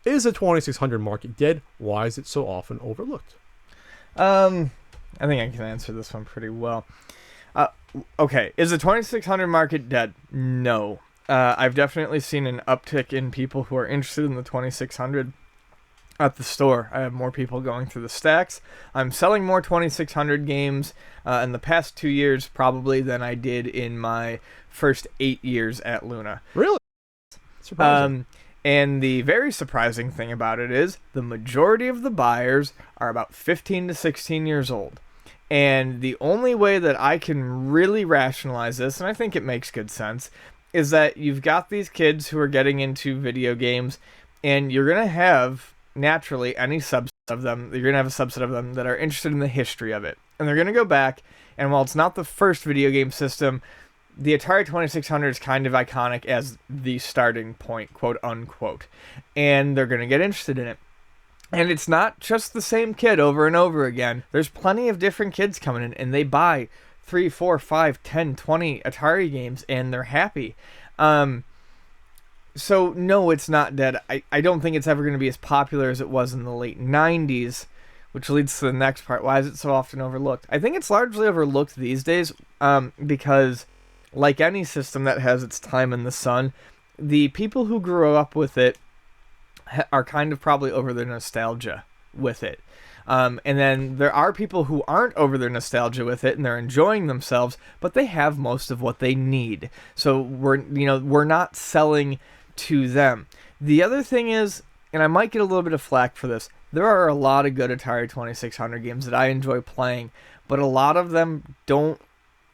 Is the 2600 market dead? Why is it so often overlooked? I think I can answer this one pretty well. Okay, is the 2600 market dead? No. I've definitely seen an uptick in people who are interested in the 2600 at the store. I have more people going through the stacks. I'm selling more 2600 games in the past 2 years probably than I did in my first 8 years at Luna. Really? Surprising. And the very surprising thing about it is the majority of the buyers are about 15 to 16 years old. And the only way that I can really rationalize this, and I think it makes good sense, is that you've got these kids who are getting into video games, and you're going to have, naturally, any subset of them, you're going to have a subset of them that are interested in the history of it. And they're going to go back, and while it's not the first video game system, the Atari 2600 is kind of iconic as the starting point, quote unquote. And they're going to get interested in it. And it's not just the same kid over and over again. There's plenty of different kids coming in, and they buy 3, 4, 5, 10, 20 Atari games, and they're happy. So, no, it's not dead. I don't think it's ever going to be as popular as it was in the late 90s, which leads to the next part. Why is it so often overlooked? I think it's largely overlooked these days because, like any system that has its time in the sun, the people who grew up with it are kind of probably over their nostalgia with it. And then there are people who aren't over their nostalgia with it and they're enjoying themselves, but they have most of what they need. So we're not selling to them. The other thing is, and I might get a little bit of flack for this, there are a lot of good Atari 2600 games that I enjoy playing, but a lot of them don't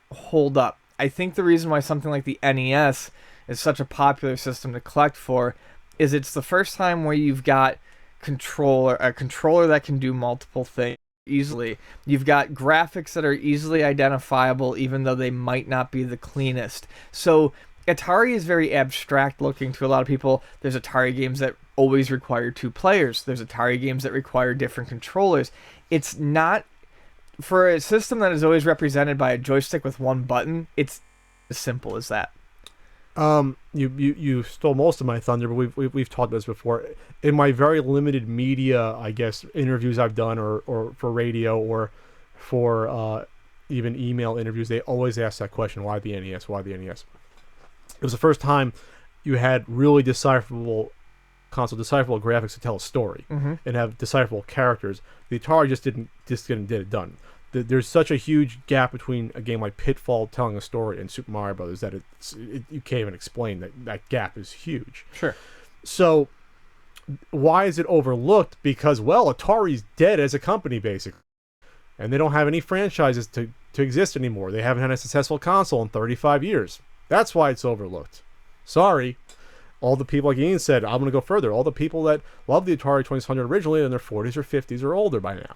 hold up. I think the reason why something like the NES is such a popular system to collect for is it's the first time where you've got a controller that can do multiple things easily. You've got graphics that are easily identifiable even though they might not be the cleanest. So Atari is very abstract looking to a lot of people. There's Atari games that always require 2 players. There's Atari games that require different controllers. It's not, for a system that is always represented by a joystick with 1 button, it's as simple as that. You stole most of my thunder, but we've talked about this before. In my very limited media, I guess, interviews I've done, or for radio, or for even email interviews, they always ask that question: why the NES? Why the NES? It was the first time you had really decipherable graphics to tell a story and have decipherable characters. The Atari just didn't get it done. There's such a huge gap between a game like Pitfall telling a story and Super Mario Brothers that you can't even explain that gap is huge. Sure. So why is it overlooked? Because, well, Atari's dead as a company, basically. And they don't have any franchises to exist anymore. They haven't had a successful console in 35 years. That's why it's overlooked. Sorry. All the people, like Ian said, I'm going to go further. All the people that loved the Atari 2600 originally in their 40s or 50s or older by now.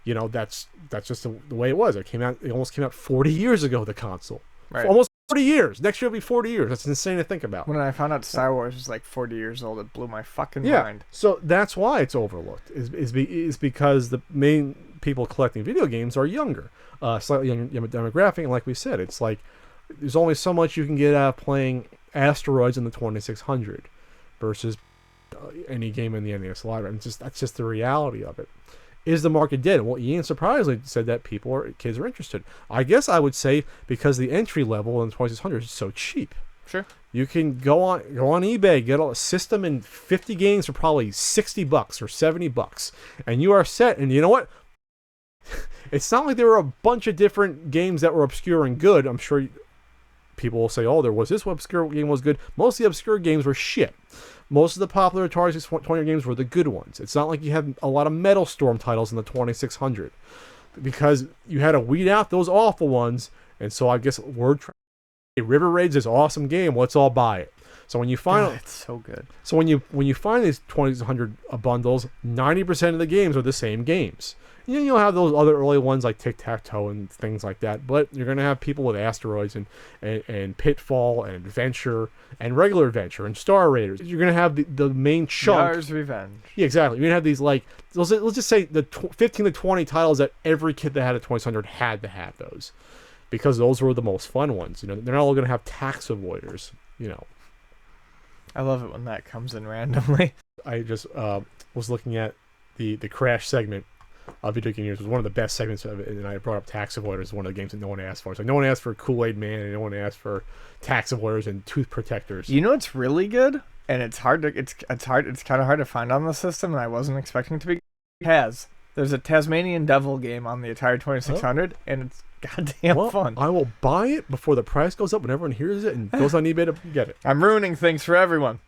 You know, that's just the way it was. It almost came out 40 years ago, the console. Right. Almost 40 years. Next year will be 40 years. That's insane to think about. When I found out Star Wars was like 40 years old, it blew my fucking mind. So that's why it's overlooked, is because the main people collecting video games are younger, slightly younger demographic. And like we said, it's like there's only so much you can get out of playing Asteroids in the 2600 versus any game in the NES library. And that's just the reality of it. Is the market dead? Well, Ian surprisingly said that kids are interested. I guess I would say because the entry level in the 2600 is so cheap. Sure. You can go on eBay, get a system and 50 games for probably $60 or $70, and you are set. And you know what? It's not like there were a bunch of different games that were obscure and good. I'm sure people will say, "Oh, there was this obscure game was good." Most of the obscure games were shit. Most of the popular Atari 2600 games were the good ones. It's not like you had a lot of Metal Storm titles in the 2600 because you had to weed out those awful ones. And so I guess River Raid's this awesome game. Let's all buy it. So when you find it's so good. So when you find these 2600 bundles, 90% of the games are the same games. You'll have those other early ones like Tic-Tac-Toe and things like that, but you're going to have people with Asteroids and Pitfall and Adventure and regular Adventure and Star Raiders. You're going to have the main chunk. Yar's Revenge. Yeah, exactly. You're going to have these, like, let's just say the 15 to 20 titles that every kid that had a 2600 had to have those, because those were the most fun ones. They're not all going to have tax avoiders, I love it when that comes in randomly. I just was looking at the Crash segment of Video Game News. It was one of the best segments of it, and I brought up Tax Avoiders, one of the games that no one asked for. So no one asked for Kool-Aid Man, and no one asked for Tax Avoiders and Tooth Protectors. You know what's really good, and it's kind of hard to find on the system, and I wasn't expecting it to be. There's a Tasmanian Devil game on the Atari 2600, and it's goddamn fun. I will buy it before the price goes up when everyone hears it and goes on eBay to get it. I'm ruining things for everyone.